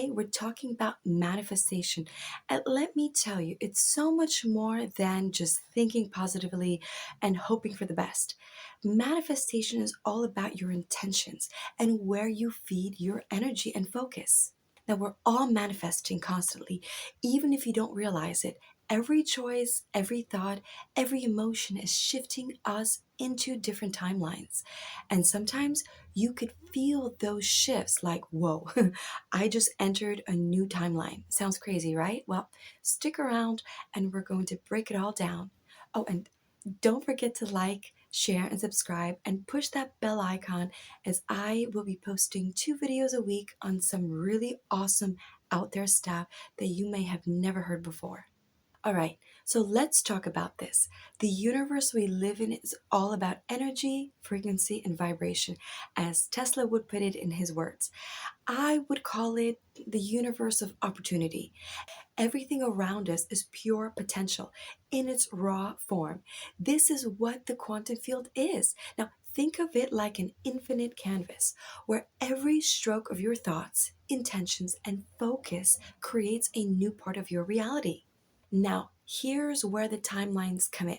We're talking about manifestation. And let me tell you, it's so much more than just thinking positively and hoping for the best. Manifestation is all about your intentions and where you feed your energy and focus. Now, we're all manifesting constantly, even if you don't realize it. Every choice, every thought, every emotion is shifting us into different timelines. And sometimes you could feel those shifts like, whoa, I just entered a new timeline. Sounds crazy, right? Well, stick around and we're going to break it all down. Oh, and don't forget to like, share, and subscribe, and push that bell icon as I will be posting 2 videos a week on some really awesome out there stuff that you may have never heard before. All right, so let's talk about this. The universe we live in is all about energy, frequency, and vibration, as Tesla would put it in his words. I would call it the universe of opportunity. Everything around us is pure potential in its raw form. This is what the quantum field is. Now, think of it like an infinite canvas where every stroke of your thoughts, intentions, and focus creates a new part of your reality. Now, here's where the timelines come in.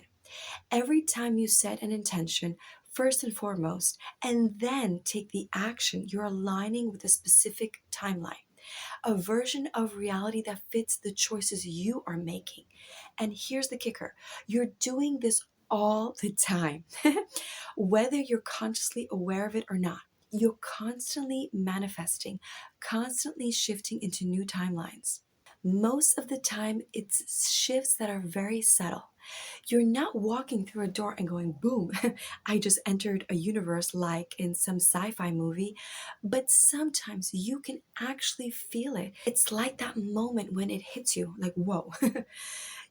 Every time you set an intention, first and foremost, and then take the action, you're aligning with a specific timeline, a version of reality that fits the choices you are making. And here's the kicker, you're doing this all the time, whether you're consciously aware of it or not. You're constantly manifesting, constantly shifting into new timelines. Most of the time, it's shifts that are very subtle. You're not walking through a door and going, boom, I just entered a universe like in some sci fi movie. But sometimes you can actually feel it. It's like that moment when it hits you, like, whoa.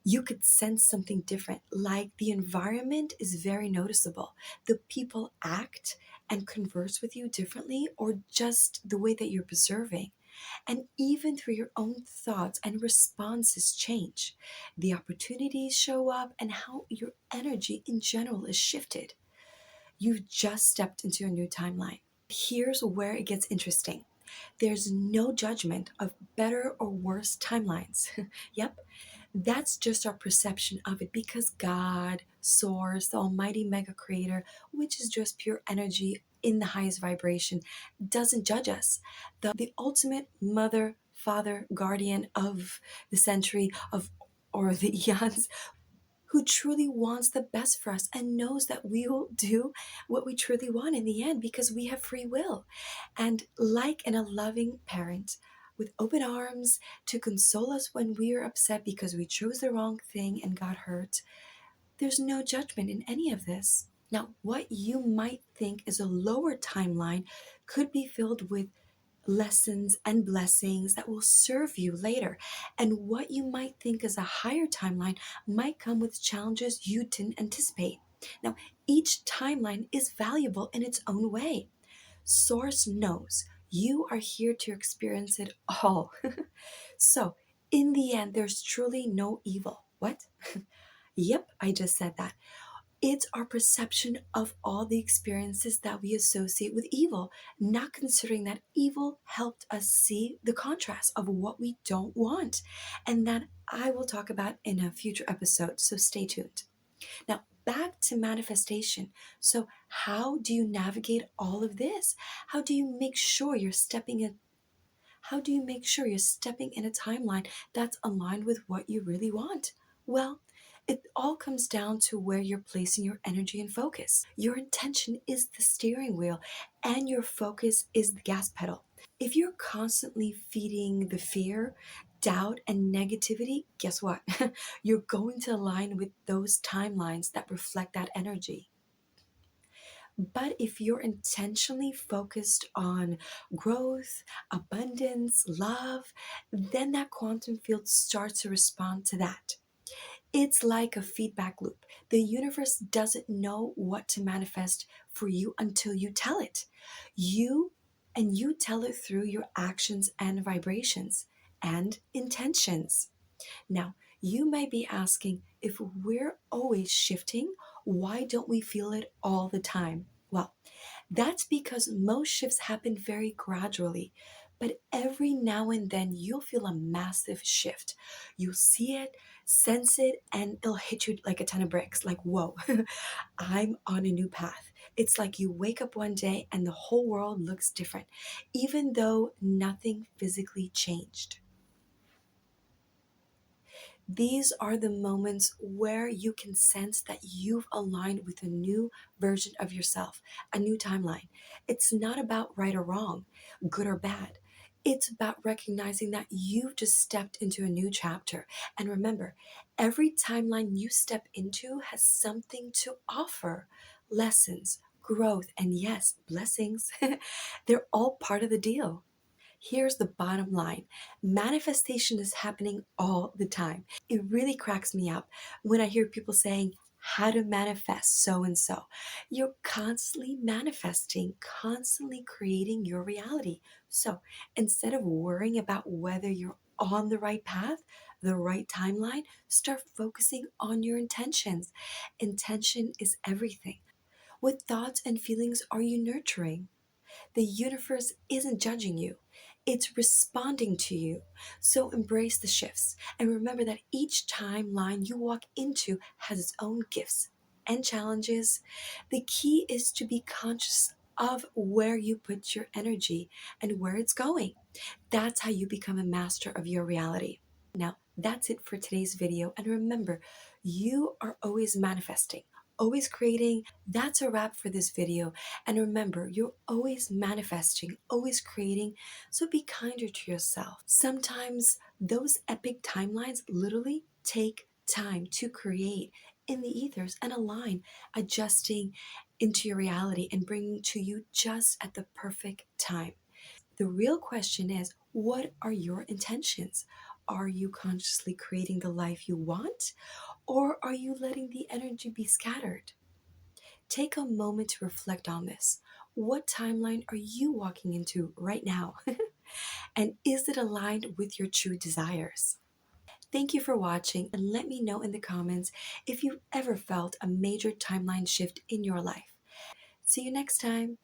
You could sense something different, like the environment is very noticeable. The people act and converse with you differently, or just the way that you're observing. And even through your own thoughts and responses change. The opportunities show up and how your energy in general is shifted. You've just stepped into a new timeline. Here's where it gets interesting. There's no judgment of better or worse timelines. Yep, that's just our perception of it because God, Source, the Almighty Mega Creator, which is just pure energy in the highest vibration, doesn't judge us. The ultimate mother, father, guardian of the century of or the eons, who truly wants the best for us and knows that we will do what we truly want in the end because we have free will. And like a loving parent with open arms to console us when we are upset because we chose the wrong thing and got hurt, there's no judgment in any of this. Now, what you might think is a lower timeline could be filled with lessons and blessings that will serve you later. And what you might think is a higher timeline might come with challenges you didn't anticipate. Now, each timeline is valuable in its own way. Source knows you are here to experience it all. So, in the end, there's truly no evil. What? Yep, I just said that. It's our perception of all the experiences that we associate with evil, not considering that evil helped us see the contrast of what we don't want. And that I will talk about in a future episode, so stay tuned. Now, back to manifestation. So, how do you navigate all of this? How do you make sure you're stepping in? How do you make sure you're stepping in a timeline that's aligned with what you really want? Well, it all comes down to where you're placing your energy and focus. Your intention is the steering wheel, and your focus is the gas pedal. If you're constantly feeding the fear, doubt, and negativity, guess what? You're going to align with those timelines that reflect that energy. But if you're intentionally focused on growth, abundance, love, then that quantum field starts to respond to that. It's like a feedback loop. The universe doesn't know what to manifest for you until you tell it. You you tell it through your actions and vibrations and intentions. Now, you may be asking, if we're always shifting, why don't we feel it all the time? Well, that's because most shifts happen very gradually. But every now and then you'll feel a massive shift. You'll see it, sense it, and it'll hit you like a ton of bricks. Like, whoa, I'm on a new path. It's like you wake up one day and the whole world looks different, even though nothing physically changed. These are the moments where you can sense that you've aligned with a new version of yourself, a new timeline. It's not about right or wrong, good or bad. It's about recognizing that you've just stepped into a new chapter. And remember, every timeline you step into has something to offer, lessons, growth, and yes, blessings. They're all part of the deal. Here's the bottom line: manifestation is happening all the time. It really cracks me up when I hear people saying, how to manifest so and so. You're constantly manifesting, constantly creating your reality. So instead of worrying about whether you're on the right path, the right timeline, start focusing on your intentions. Intention is everything. What thoughts and feelings are you nurturing? The universe isn't judging you, it's responding to you. So embrace the shifts and remember that each timeline you walk into has its own gifts and challenges. The key is to be conscious of where you put your energy and where it's going. That's how you become a master of your reality. Now, that's it for today's video. And remember, you are always manifesting, always creating. That's a wrap for this video. And remember, you're always manifesting, always creating. So be kinder to yourself. Sometimes those epic timelines literally take time to create in the ethers and align, adjusting into your reality and bringing to you just at the perfect time. The real question is, what are your intentions? Are you consciously creating the life you want, or are you letting the energy be scattered? Take a moment to reflect on this. What timeline are you walking into right now? And is it aligned with your true desires? Thank you for watching, and let me know in the comments if you've ever felt a major timeline shift in your life. See you next time.